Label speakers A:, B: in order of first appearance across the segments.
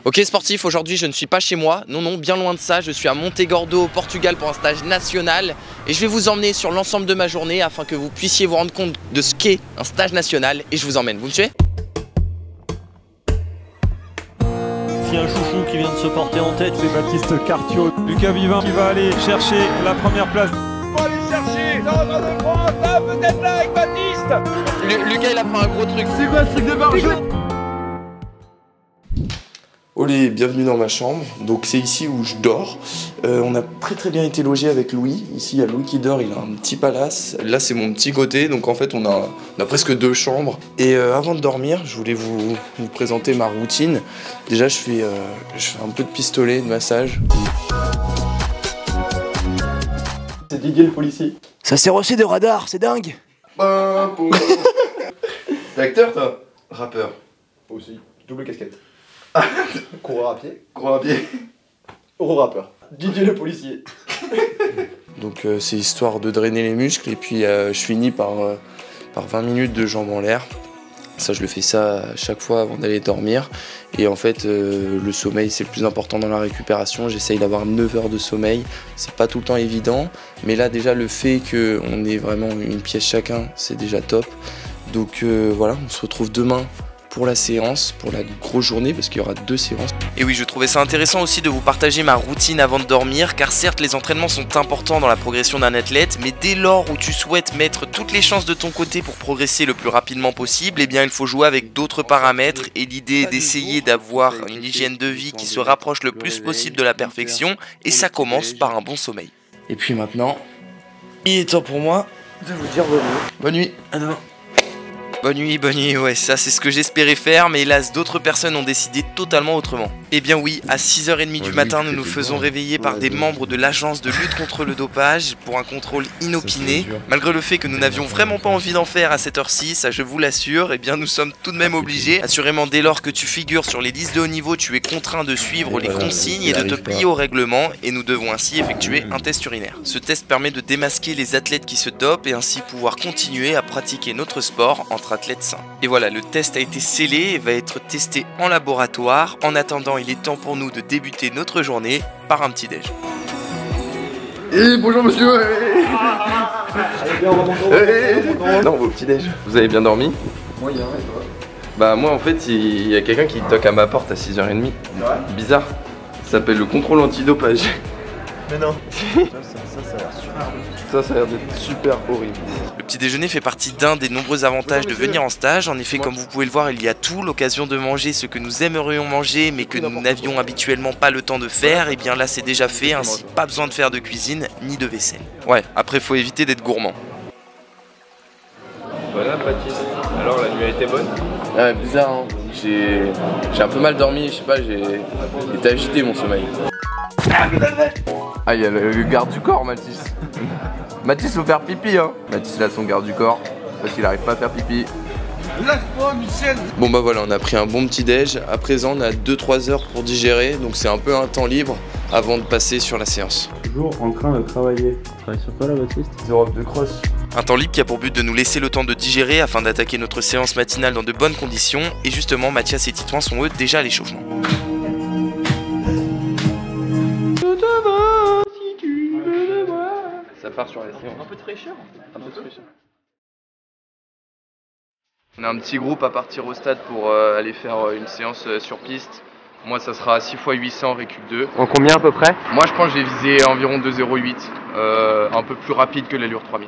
A: Ok sportif, aujourd'hui je ne suis pas chez moi, non bien loin de ça, je suis à Montegordo au Portugal pour un stage national et je vais vous emmener sur l'ensemble de ma journée afin que vous puissiez vous rendre compte de ce qu'est un stage national et je vous emmène, vous me suivez?
B: Il y a un chouchou qui vient de se porter en tête,
C: c'est Baptiste Cartio, Lucas Vivant qui va aller chercher la première place.
D: On va aller chercher dans de France, là, peut-être là avec Baptiste.
A: Lucas il a pris un gros truc.
D: C'est quoi ce truc de barjot?
E: Olé, bienvenue dans ma chambre. Donc c'est ici où je dors. On a très bien été logé avec Louis. Ici il y a Louis qui dort, il a un petit palace. Là c'est mon petit côté, donc en fait on a presque 2 chambres. Et avant de dormir, je voulais vous présenter ma routine. Déjà je fais un peu de pistolet, de massage.
C: C'est Didier le policier.
F: Ça sert aussi de radar, c'est dingue.
E: T'es acteur toi? Rappeur?
C: Aussi, double casquette. Coureur à pied.
E: Coureur à pied.
C: Euro-rappeur. Didier le policier.
E: Donc c'est histoire de drainer les muscles et puis je finis par 20 minutes de jambes en l'air. Ça, je le fais ça à chaque fois avant d'aller dormir. Et en fait, le sommeil, c'est le plus important dans la récupération. J'essaye d'avoir 9 heures de sommeil. C'est pas tout le temps évident. Mais là, déjà, le fait qu'on ait vraiment une pièce chacun, c'est déjà top. Donc voilà, on se retrouve demain pour la séance, pour la grosse journée, parce qu'il y aura 2 séances.
A: Et oui, je trouvais ça intéressant aussi de vous partager ma routine avant de dormir, car certes les entraînements sont importants dans la progression d'un athlète, mais dès lors où tu souhaites mettre toutes les chances de ton côté pour progresser le plus rapidement possible, eh bien il faut jouer avec d'autres paramètres, et l'idée est d'essayer d'avoir une hygiène de vie qui se rapproche le plus possible de la perfection, et ça commence par un bon sommeil.
E: Et puis maintenant, il est temps pour moi de vous dire bonne nuit. Bonne nuit, à demain.
A: Bonne nuit, ouais, ça c'est ce que j'espérais faire, mais hélas, d'autres personnes ont décidé totalement autrement. Eh bien oui, à 6h30 du matin, nous nous faisons réveiller par des membres de l'agence de lutte contre le dopage pour un contrôle inopiné. Malgré le fait que nous n'avions vraiment pas envie d'en faire à cette heure-ci, ça je vous l'assure, eh bien nous sommes tout de même obligés. Assurément, dès lors que tu figures sur les listes de haut niveau, tu es contraint de suivre les consignes et de te plier au règlement, et nous devons ainsi effectuer un test urinaire. Ce test permet de démasquer les athlètes qui se dopent et ainsi pouvoir continuer à pratiquer notre sport entre athlètes sains. Et voilà, le test a été scellé et va être testé en laboratoire. En attendant, il est temps pour nous de débuter notre journée par un petit déj.
E: Et bonjour monsieur. Non, vos petits déj. Vous avez bien dormi?
C: Moyen, et toi?
E: Bah moi en fait, il y a quelqu'un qui toque à ma porte à 6h30. Bizarre. Ça s'appelle le contrôle antidopage.
C: Mais non.
E: Ça a l'air d'être super horrible.
A: Le petit déjeuner fait partie d'un des nombreux avantages de venir en stage. En effet, comme vous pouvez le voir, il y a tout, l'occasion de manger ce que nous aimerions manger mais que nous n'avions habituellement pas le temps de faire. Et bien là c'est déjà fait, ainsi pas besoin de faire de cuisine ni de vaisselle. Ouais, après faut éviter d'être gourmand.
E: Voilà Baptiste. Alors la nuit a été bonne? Ouais, bizarre hein. J'ai un peu mal dormi, je sais pas, j'ai été agité mon sommeil. Ah, il y a le garde du corps, Mathis. Mathis faut faire pipi hein. Mathis là son garde du corps parce qu'il arrive pas à faire pipi.
D: Lâche-moi Michel.
E: Bon bah voilà, on a pris un bon petit déj. À présent on a 2-3 heures pour digérer, donc c'est un peu un temps libre avant de passer sur la séance.
C: Toujours en train de travailler.
F: Travaille sur quoi là, Baptiste?
E: Europe de cross.
A: Un temps libre qui a pour but de nous laisser le temps de digérer afin d'attaquer notre séance matinale dans de bonnes conditions. Et justement, Mathias et Titouan sont eux déjà à l'échauffement.
E: Ça part sur la séance.
F: Un peu de fraîcheur.
E: On a un petit groupe à partir au stade pour aller faire une séance sur piste. Moi ça sera 6 x 800 récup 2.
F: En combien à peu près?
E: Moi je pense que j'ai visé environ 2,08. Un peu plus rapide que l'allure 3000.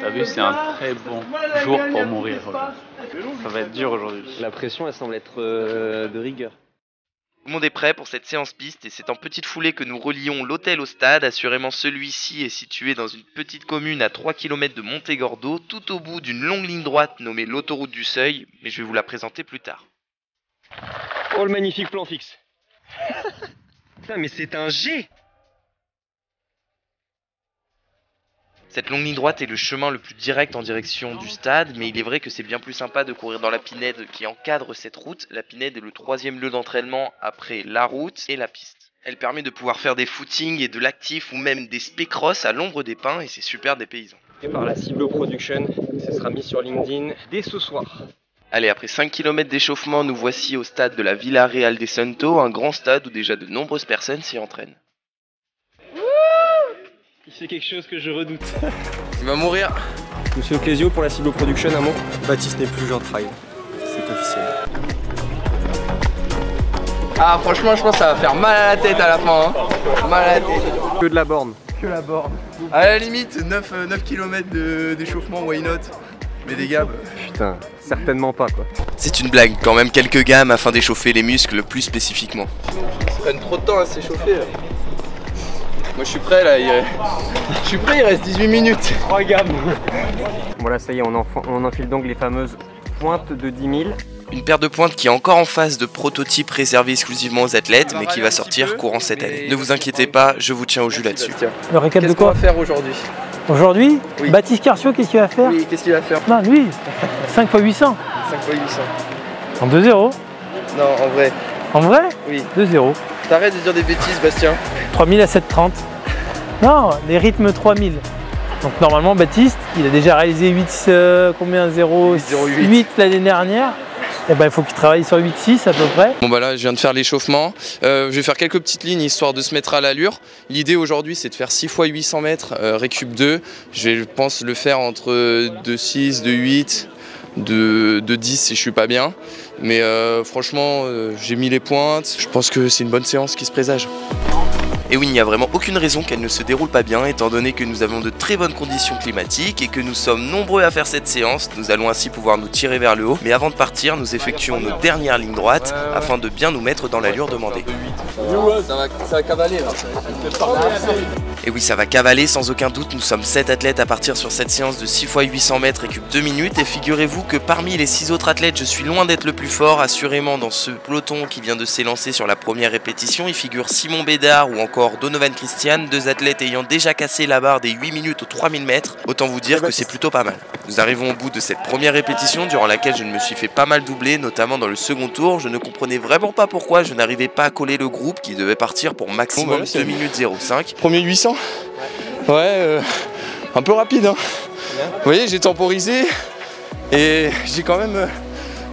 B: T'as vu, c'est un très bon jour pour mourir. Ça va être dur aujourd'hui.
F: La pression, elle semble être de rigueur.
A: Tout le monde est prêt pour cette séance piste et c'est en petite foulée que nous relions l'hôtel au stade. Assurément celui-ci est situé dans une petite commune à 3 km de Montegordo, tout au bout d'une longue ligne droite nommée l'autoroute du Seuil, mais je vais vous la présenter plus tard.
F: Oh le magnifique plan fixe. Putain mais c'est un G.
A: Cette longue ligne droite est le chemin le plus direct en direction du stade, mais il est vrai que c'est bien plus sympa de courir dans la pinède qui encadre cette route. La pinède est le 3e lieu d'entraînement après la route et la piste. Elle permet de pouvoir faire des footings et de l'actif ou même des spé-cross à l'ombre des pins et c'est super dépaysant.
F: Et par la Ciblo Production, ce sera mis sur LinkedIn dès ce soir.
A: Allez, après 5 km d'échauffement, nous voici au stade de la Villa Real de Santo, un grand stade où déjà de nombreuses personnes s'y entraînent.
F: Il fait quelque chose que je redoute.
E: Il va mourir.
F: Monsieur Clésio pour la Cibo Production, un mot. Baptiste n'est plus Jean Trail. C'est officiel.
E: Ah franchement je pense que ça va faire mal à la tête à la fin hein. Mal à la tête.
F: Que de la borne.
E: À la limite 9 km d'échauffement, why not. Mais des gars
F: Putain, certainement pas quoi.
A: C'est une blague, quand même quelques gammes afin d'échauffer les muscles plus spécifiquement.
E: ils prennent trop de temps à s'échauffer là. Moi je suis prêt là, il reste 18 minutes.
F: 3 gammes. Voilà, ça y est, on enfile donc les fameuses pointes de 10 000.
A: Une paire de pointes qui est encore en phase de prototype réservé exclusivement aux athlètes, mais qui va sortir courant cette année. Ne vous inquiétez pas, je vous tiens au jus là-dessus.
G: Le récap de
E: Qu'est-ce qu'on
G: quoi
E: va faire aujourd'hui?
G: Aujourd'hui,
E: Oui.
G: Baptiste Carcio, qu'est-ce qu'il va faire?
E: Oui, qu'est-ce qu'il va faire?
G: Non, lui, 5 x 800.
E: 5 x 800.
G: En 2-0.
E: Non, en vrai.
G: En vrai?
E: Oui.
G: 2-0.
E: T'arrêtes de dire des bêtises, Bastien.
G: 3000 à 7,30. Non, les rythmes 3000. Donc normalement, Baptiste, il a déjà réalisé 8 l'année dernière. Et ben, il faut qu'il travaille sur 8,6 à peu près.
E: Bon bah là je viens de faire l'échauffement, je vais faire quelques petites lignes histoire de se mettre à l'allure. L'idée aujourd'hui c'est de faire 6 x 800 mètres, récup 2. Je pense le faire entre 2,6, 2,8, 2,10 si je suis pas bien. Mais franchement j'ai mis les pointes, je pense que c'est une bonne séance qui se présage.
A: Et oui, il n'y a vraiment aucune raison qu'elle ne se déroule pas bien, étant donné que nous avons de très bonnes conditions climatiques et que nous sommes nombreux à faire cette séance. Nous allons ainsi pouvoir nous tirer vers le haut. Mais avant de partir, nous effectuons nos dernières lignes droites afin de bien nous mettre dans l'allure demandée.
E: Ça va cavaler là.
A: Et oui, ça va cavaler sans aucun doute. Nous sommes 7 athlètes à partir sur cette séance de 6 x 800 mètres récup 2 minutes. Et figurez-vous que parmi les 6 autres athlètes, je suis loin d'être le plus fort. Assurément, dans ce peloton qui vient de s'élancer sur la première répétition, il figure Simon Bédard ou encore Donovan Christian, 2 athlètes ayant déjà cassé la barre des 8 minutes aux 3000 mètres. Autant vous dire que c'est plutôt pas mal. Nous arrivons au bout de cette première répétition durant laquelle je me suis fait pas mal doubler, notamment dans le second tour. Je ne comprenais vraiment pas pourquoi je n'arrivais pas à coller le groupe qui devait partir pour maximum 2 minutes 05.
E: Premier 800. Ouais, un peu rapide hein. Vous voyez, j'ai temporisé et j'ai quand même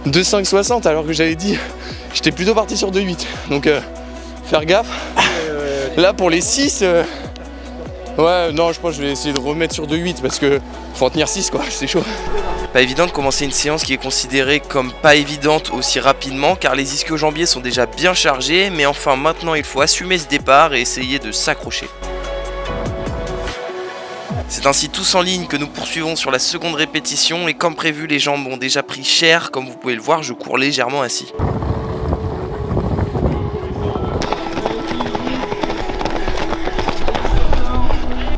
E: 2,560 alors que j'avais dit, j'étais plutôt parti sur 2,8. Donc faire gaffe. Là pour les 6, ouais, non, je pense que je vais essayer de remettre sur 2,8 parce que faut en tenir 6 quoi, c'est chaud.
A: Pas évident de commencer une séance qui est considérée comme pas évidente aussi rapidement car les ischio-jambiers sont déjà bien chargés, mais enfin maintenant il faut assumer ce départ et essayer de s'accrocher. C'est ainsi tous en ligne que nous poursuivons sur la seconde répétition et comme prévu les jambes ont déjà pris cher, comme vous pouvez le voir je cours légèrement assis.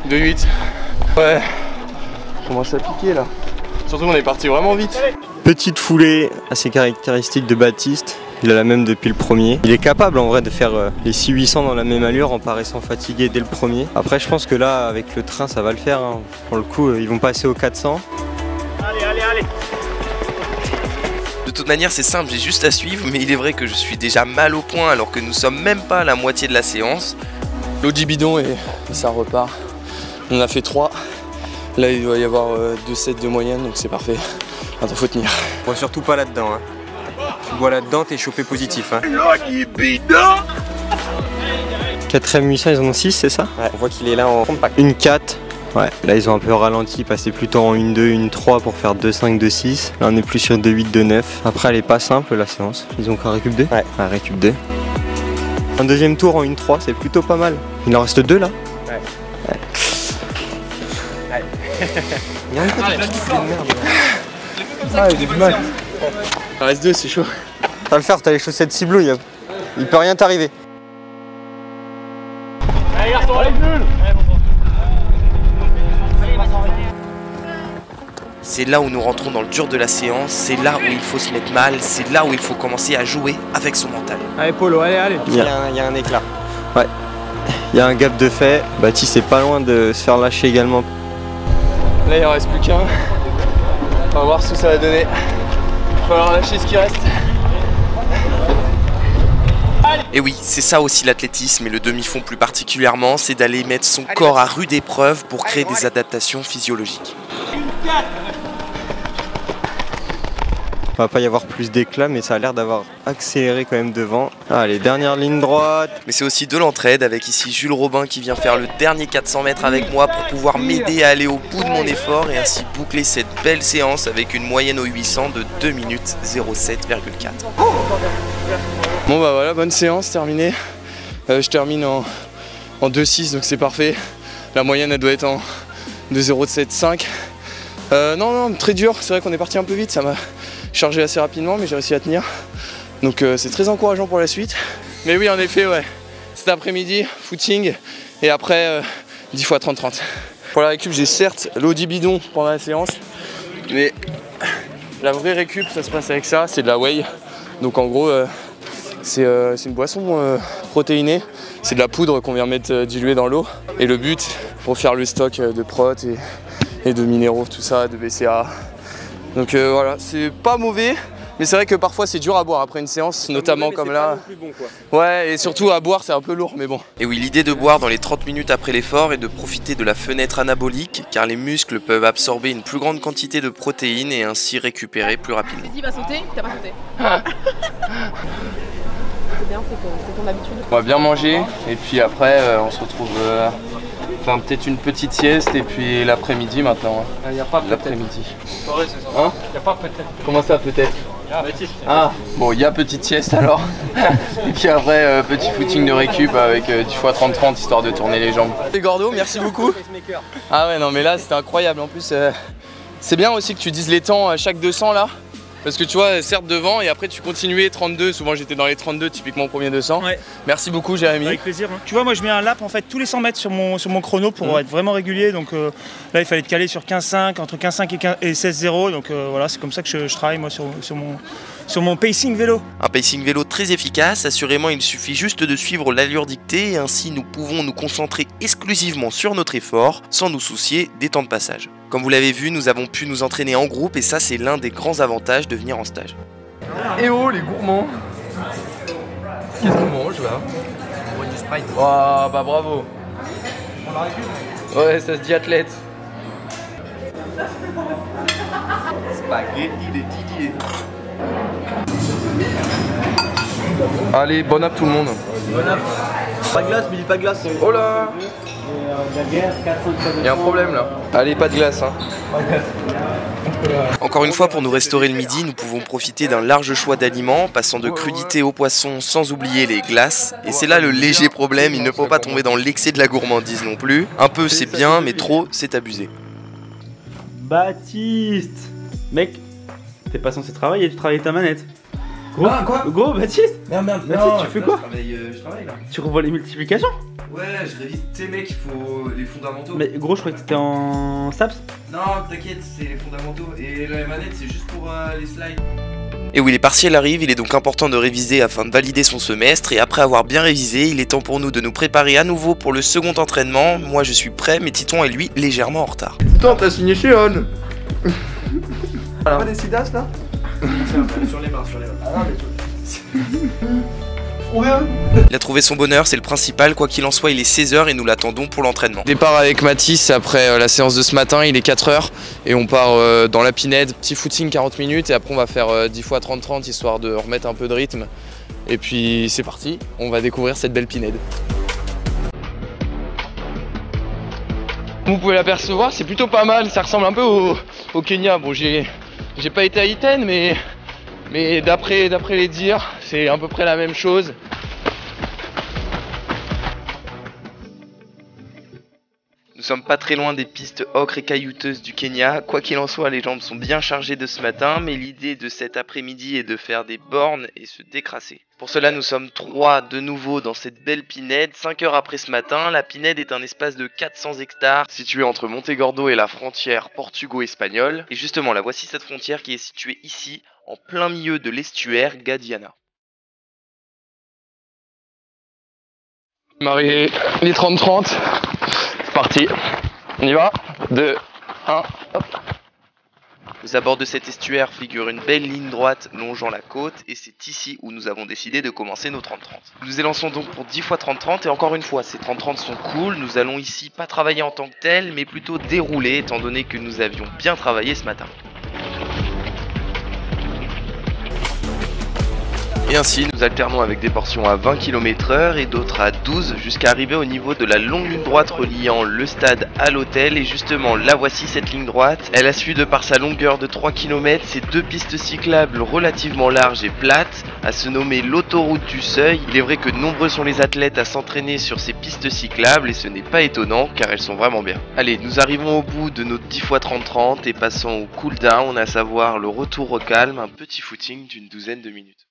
E: De 8. Ouais. Je commence à piquer là. Surtout on est parti vraiment vite.
F: Petite foulée assez caractéristique de Baptiste. Il a la même depuis le premier. Il est capable en vrai de faire les 6-800 dans la même allure en paraissant fatigué dès le premier. Après je pense que là avec le train ça va le faire. Hein. Pour le coup ils vont passer aux 400.
D: Allez.
A: De toute manière c'est simple, j'ai juste à suivre, mais il est vrai que je suis déjà mal au point alors que nous sommes même pas à la moitié de la séance.
E: L'eau du bidon et ça repart. On a fait 3. Là il doit y avoir 2,7 de moyenne donc c'est parfait. Attends, faut tenir.
F: Bois surtout pas là-dedans. Hein. Tu bois là-dedans, t'es chopé positif. Hein. 4ème 800, ils en ont 6, c'est ça? Ouais, on voit qu'il est là en compact. Une 4. Ouais, là ils ont un peu ralenti, passé plutôt en 1-2, 1-3 pour faire 2-5, 2-6. Là on est plus sur 2-8, 2-9. Après elle est pas simple la séance. Ils ont qu'un récup 2? Ouais, récup 2. Un deuxième tour en 1-3, c'est plutôt pas mal. Il en reste 2 là? Ouais. Il y a un peu de petite foulée de merde.
E: Ah, il est mal. Il reste 2, c'est chaud.
F: Ça va le faire, t'as les chaussettes ciblou, il peut rien t'arriver.
D: Allez garçon, allez nul.
A: C'est là où nous rentrons dans le dur de la séance, c'est là où il faut se mettre mal, c'est là où il faut commencer à jouer avec son mental.
C: Allez Polo, allez.
F: Il y a un éclat. Ouais. Il y a un gap de fait. Baptiste est pas loin de se faire lâcher également.
E: Là il en reste plus qu'un. On va voir ce que ça va donner. Il va falloir lâcher ce qui reste.
A: Et oui, c'est ça aussi l'athlétisme et le demi-fond plus particulièrement, c'est d'aller mettre son corps à rude épreuve pour créer des adaptations physiologiques.
F: va pas y avoir plus d'éclat, mais ça a l'air d'avoir accéléré quand même devant. Allez, dernière ligne droite.
A: Mais c'est aussi de l'entraide avec ici Jules Robin qui vient faire le dernier 400 mètres avec moi pour pouvoir m'aider à aller au bout de mon effort et ainsi boucler cette belle séance avec une moyenne au 800 de 2 minutes 07,4.
E: Bon bah voilà, bonne séance terminée. Je termine en 2,6 donc c'est parfait. La moyenne elle doit être en 2,075. Non, très dur, c'est vrai qu'on est parti un peu vite, ça m'a chargé assez rapidement mais j'ai réussi à tenir. Donc c'est très encourageant pour la suite. Mais oui en effet ouais, cet après-midi, footing et après 10 x 30-30. Pour la récup j'ai certes l'audi bidon pendant la séance, mais la vraie récup ça se passe avec ça, c'est de la whey. Donc en gros c'est une boisson protéinée, c'est de la poudre qu'on vient mettre diluée dans l'eau. Et le but pour faire le stock de prot et de minéraux, tout ça, de BCA. Donc voilà, c'est pas mauvais, mais c'est vrai que parfois c'est dur à boire après une séance, notamment comme là. Pas non plus bon, quoi. Ouais, et surtout à boire c'est un peu lourd, mais bon.
A: Et oui, l'idée de boire dans les 30 minutes après l'effort est de profiter de la fenêtre anabolique, car les muscles peuvent absorber une plus grande quantité de protéines et ainsi récupérer plus rapidement.
H: Tu t'es dit va sauter, t'as pas sauté. C'est bien, c'est ton habitude.
E: On va bien manger, et puis après on se retrouve... Enfin, peut-être une petite sieste et puis l'après-midi maintenant.
B: Il n'y a pas
E: l'après-midi.
B: Ouais, c'est ça.
E: Hein?
B: Il n'y a pas peut-être.
E: Comment ça peut-être?
B: Ah,
E: bon, il y a petite sieste alors. Et puis après, petit footing de récup avec 10 x 30-30 histoire de tourner les jambes. Et Gordo, merci beaucoup. Ah ouais, non mais là c'était incroyable. En plus, c'est bien aussi que tu dises les temps à chaque 200 là. Parce que tu vois, certes devant et après tu continuais 32, souvent j'étais dans les 32 typiquement au premier 200.
I: Ouais.
E: Merci beaucoup Jérémy.
I: Avec plaisir. Hein. Tu vois, moi je mets un lap en fait tous les 100 mètres sur mon chrono pour être vraiment régulier. Donc là il fallait être calé sur 15,5, entre 15,5 et 16,0. Donc voilà, c'est comme ça que je travaille moi sur mon pacing vélo.
A: Un pacing vélo très efficace, assurément il suffit juste de suivre l'allure dictée et ainsi nous pouvons nous concentrer exclusivement sur notre effort sans nous soucier des temps de passage. Comme vous l'avez vu, nous avons pu nous entraîner en groupe et ça c'est l'un des grands avantages de venir en stage.
E: Et oh les gourmands! Qu'est-ce qu'on mange là? On mange du Sprite. Oh bah bravo! Ouais, ça se dit athlète. Spaghetti de Didier. Allez, bon app tout le monde.
F: Bon app. Pas de glace, mais pas de glace.
E: Oh là! Il y a un problème là. Allez, pas de glace hein.
A: Encore une fois, pour nous restaurer le midi, nous pouvons profiter d'un large choix d'aliments, passant de crudités aux poissons sans oublier les glaces. Et c'est là le léger problème, il ne faut pas tomber dans l'excès de la gourmandise non plus. Un peu c'est bien, mais trop c'est abusé.
J: Baptiste! Mec, t'es pas censé travailler, tu travailles ta manette. Gros,
E: ah, quoi?
J: Gros, Baptiste!
E: Merde,
J: Baptiste,
E: non,
J: tu fais quoi?
E: je travaille là.
J: Tu revois les multiplications?
E: Ouais, je révise, tu sais mec, il faut les fondamentaux.
J: Mais gros, je croyais que t'étais en SAPS?
E: Non, t'inquiète, c'est les fondamentaux. Et la manette, c'est juste pour les slides.
A: Et oui, les partiels arrivent, il est donc important de réviser afin de valider son semestre. Et après avoir bien révisé, il est temps pour nous de nous préparer à nouveau pour le second entraînement. Moi je suis prêt, mais Titon est lui légèrement en retard.
E: Putain, t'as signé chez On. Pas des sidas là? Sur les mains, sur les mains. Ah non, mais
A: Il a trouvé son bonheur, c'est le principal, quoi qu'il en soit il est 16h et nous l'attendons pour l'entraînement.
E: Départ avec Mathis après la séance de ce matin, il est 4h et on part dans la Pinède, petit footing 40 minutes et après on va faire 10 x 30-30 histoire de remettre un peu de rythme. Et puis c'est parti, on va découvrir cette belle Pinède. Vous pouvez l'apercevoir, c'est plutôt pas mal, ça ressemble un peu au Kenya. Bon, j'ai pas été à Iten, mais d'après les dires, c'est à peu près la même chose.
A: Nous sommes pas très loin des pistes ocre et caillouteuses du Kenya. Quoi qu'il en soit, les jambes sont bien chargées de ce matin, mais l'idée de cet après-midi est de faire des bornes et se décrasser. Pour cela, nous sommes 3 de nouveau dans cette belle Pinède. 5 heures après ce matin, la Pinède est un espace de 400 hectares situé entre Montegordo et la frontière portugo-espagnole. Et justement, la voici cette frontière qui est située ici, en plein milieu de l'estuaire Gadiana.
E: Marie, les 30-30, c'est parti, on y va, 2, 1, hop.
A: Aux abords de cet estuaire figure une belle ligne droite longeant la côte et c'est ici où nous avons décidé de commencer nos 30-30. Nous nous élançons donc pour 10 x 30-30 et encore une fois, ces 30-30 sont cool, nous allons ici pas travailler en tant que tel mais plutôt dérouler étant donné que nous avions bien travaillé ce matin. Et ainsi, nous alternons avec des portions à 20 km/h et d'autres à 12 jusqu'à arriver au niveau de la longue ligne droite reliant le stade à l'hôtel. Et justement, la voici cette ligne droite. Elle a su de par sa longueur de 3 km ces deux pistes cyclables relativement larges et plates, à se nommer l'autoroute du Seuil. Il est vrai que nombreux sont les athlètes à s'entraîner sur ces pistes cyclables et ce n'est pas étonnant car elles sont vraiment bien. Allez, nous arrivons au bout de nos 10 x 30-30 et passons au cool down, à savoir le retour au calme, un petit footing d'une douzaine de minutes.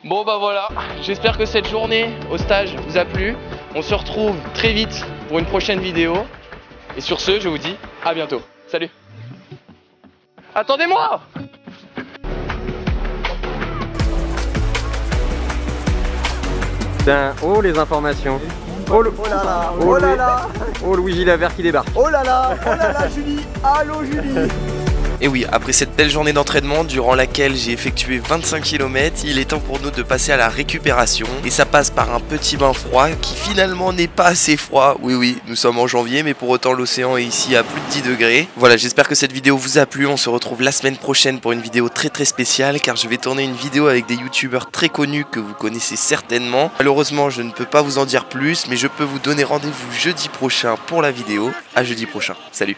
A: Bon bah voilà, j'espère que cette journée au stage vous a plu. On se retrouve très vite pour une prochaine vidéo. Et sur ce, je vous dis à bientôt. Salut. Attendez-moi!
F: Putain, oh les informations. Oh, oh là là, oh là là. Oh Luigi Lavert qui débarque.
K: Oh là là, Julie. Allô Julie.
A: Et oui, après cette belle journée d'entraînement durant laquelle j'ai effectué 25 km, il est temps pour nous de passer à la récupération. Et ça passe par un petit bain froid qui finalement n'est pas assez froid. Oui, nous sommes en janvier, mais pour autant l'océan est ici à plus de 10 degrés. Voilà, j'espère que cette vidéo vous a plu. On se retrouve la semaine prochaine pour une vidéo très spéciale, car je vais tourner une vidéo avec des youtubeurs très connus que vous connaissez certainement. Malheureusement, je ne peux pas vous en dire plus, mais je peux vous donner rendez-vous jeudi prochain pour la vidéo. À jeudi prochain. Salut.